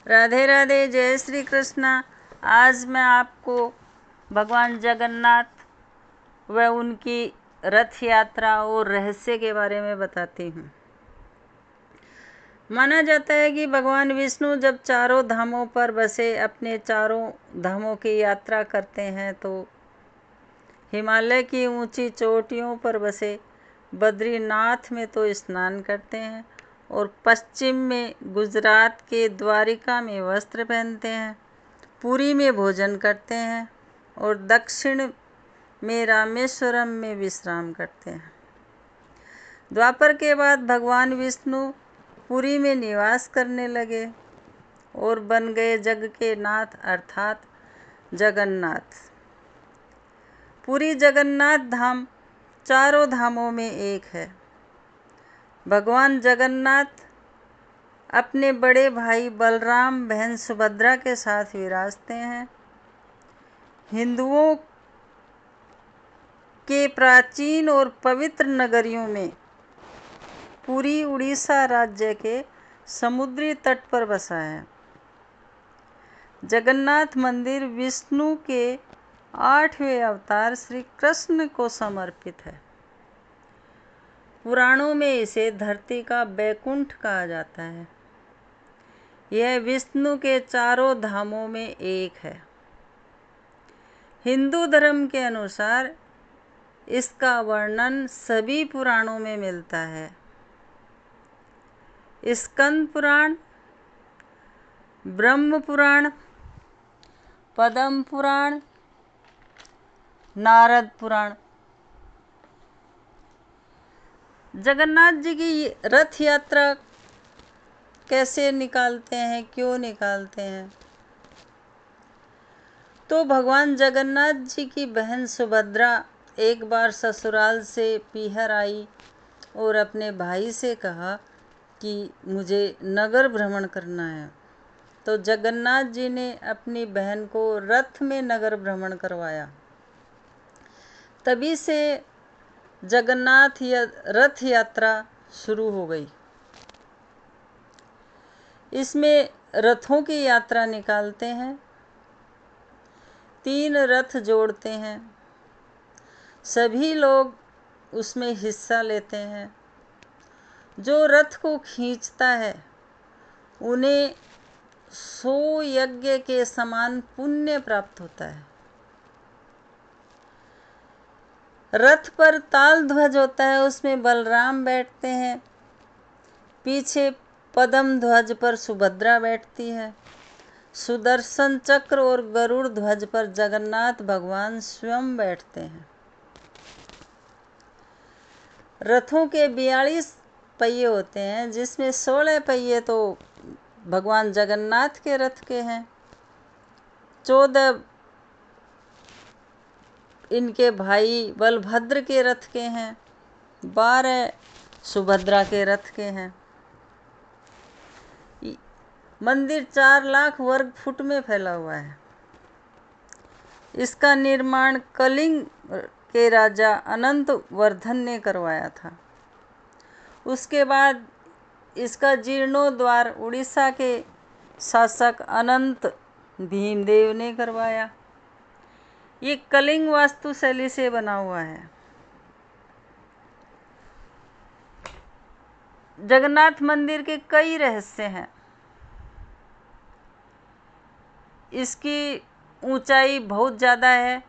राधे राधे, जय श्री कृष्णा। आज मैं आपको भगवान जगन्नाथ व उनकी रथ यात्रा और रहस्य के बारे में बताती हूँ। माना जाता है कि भगवान विष्णु जब चारों धामों पर बसे अपने चारों धामों की यात्रा करते हैं तो हिमालय की ऊंची चोटियों पर बसे बद्रीनाथ में तो स्नान करते हैं और पश्चिम में गुजरात के द्वारिका में वस्त्र पहनते हैं, पुरी में भोजन करते हैं और दक्षिण में रामेश्वरम में विश्राम करते हैं। द्वापर के बाद भगवान विष्णु पुरी में निवास करने लगे और बन गए जग के नाथ अर्थात जगन्नाथ। पुरी जगन्नाथ धाम चारों धामों में एक है। भगवान जगन्नाथ अपने बड़े भाई बलराम, बहन सुभद्रा के साथ विराजते हैं। हिंदुओं के प्राचीन और पवित्र नगरियों में पुरी उड़ीसा राज्य के समुद्री तट पर बसा है। जगन्नाथ मंदिर विष्णु के 8वें अवतार श्री कृष्ण को समर्पित है। पुराणों में इसे धरती का बैकुंठ कहा जाता है। यह विष्णु के चारों धामों में एक है। हिंदू धर्म के अनुसार इसका वर्णन सभी पुराणों में मिलता है। स्कंद पुराण, ब्रह्म पुराण, पद्म पुराण, नारद पुराण। जगन्नाथ जी की रथ यात्रा कैसे निकालते हैं, क्यों निकालते हैं? तो भगवान जगन्नाथ जी की बहन सुभद्रा एक बार ससुराल से पीहर आई और अपने भाई से कहा कि मुझे नगर भ्रमण करना है। तो जगन्नाथ जी ने अपनी बहन को रथ में नगर भ्रमण करवाया। तभी से जगन्नाथ रथ यात्रा शुरू हो गई। इसमें रथों की यात्रा निकालते हैं, 3 रथ जोड़ते हैं, सभी लोग उसमें हिस्सा लेते हैं। जो रथ को खींचता है उन्हें 100 यज्ञ के समान पुण्य प्राप्त होता है। रथ पर ताल ध्वज होता है, उसमें बलराम बैठते हैं, पीछे पद्म ध्वज पर सुभद्रा बैठती है। सुदर्शन चक्र और गरुड़ ध्वज पर जगन्नाथ भगवान स्वयं बैठते हैं। रथों के 42 पहिए होते हैं, जिसमें 16 पहिए तो भगवान जगन्नाथ के रथ के हैं, 14 इनके भाई बलभद्र के रथ के हैं, 12 सुभद्रा के रथ के हैं। मंदिर 4 लाख वर्ग फुट में फैला हुआ है। इसका निर्माण कलिंग के राजा अनंत वर्धन ने करवाया था। उसके बाद इसका जीर्णोद्धार उड़ीसा के शासक अनंत भीमदेव ने करवाया। ये कलिंग वास्तुशैली से बना हुआ है। जगन्नाथ मंदिर के कई रहस्य हैं। इसकी ऊंचाई बहुत ज़्यादा है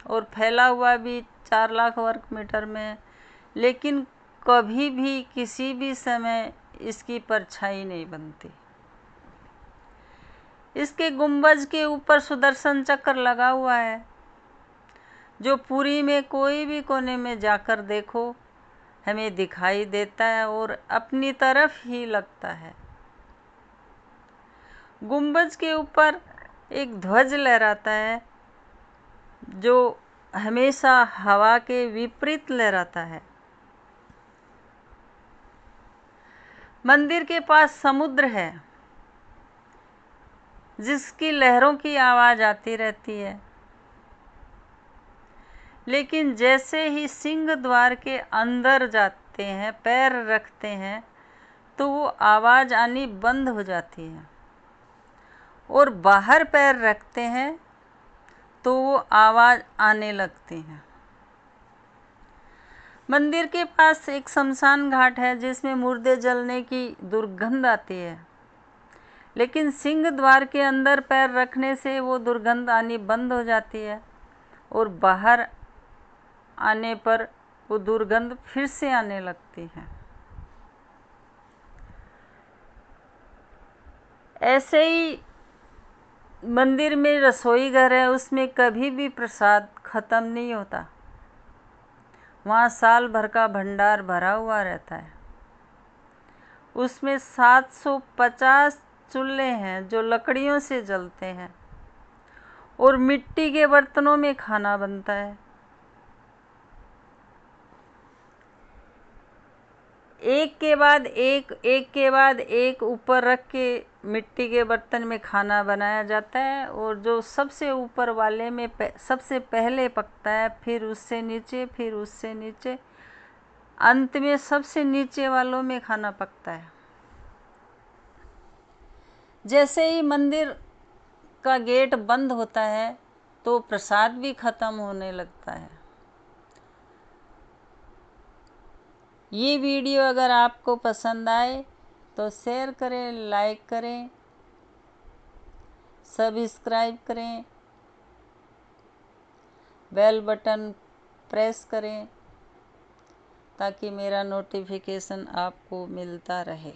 और फैला हुआ भी 4 लाख वर्ग मीटर में है, लेकिन कभी भी किसी भी समय इसकी परछाई नहीं बनती। इसके गुंबज के ऊपर सुदर्शन चक्र लगा हुआ है, जो पुरी में कोई भी कोने में जाकर देखो हमें दिखाई देता है और अपनी तरफ ही लगता है। गुंबज के ऊपर एक ध्वज लहराता है, जो हमेशा हवा के विपरीत लहराता है। मंदिर के पास समुद्र है, जिसकी लहरों की आवाज़ आती रहती है, लेकिन जैसे ही सिंह द्वार के अंदर जाते हैं, पैर रखते हैं, तो वो आवाज़ आनी बंद हो जाती है। और बाहर पैर रखते हैं तो वो आवाज़ आने लगती है। मंदिर के पास एक शमशान घाट है जिसमें मुर्दे जलने की दुर्गंध आती है, लेकिन सिंह द्वार के अंदर पैर रखने से वो दुर्गंध आनी बंद हो जाती है और बाहर आने पर वो दुर्गंध फिर से आने लगती है। ऐसे ही मंदिर में रसोई घर है, उसमें कभी भी प्रसाद खत्म नहीं होता। वहाँ साल भर का भंडार भरा हुआ रहता है। उसमें 750 चूल्हे हैं जो लकड़ियों से जलते हैं और मिट्टी के बर्तनों में खाना बनता है। एक के बाद एक ऊपर रख के मिट्टी के बर्तन में खाना बनाया जाता है और जो सबसे ऊपर वाले में सबसे पहले पकता है, फिर उससे नीचे, फिर उससे नीचे, अंत में सबसे नीचे वालों में खाना पकता है। जैसे ही मंदिर का गेट बंद होता है तो प्रसाद भी खत्म होने लगता है। ये वीडियो अगर आपको पसंद आए तो शेयर करें, लाइक करें, सब्सक्राइब करें, बेल बटन प्रेस करें ताकि मेरा नोटिफिकेशन आपको मिलता रहे।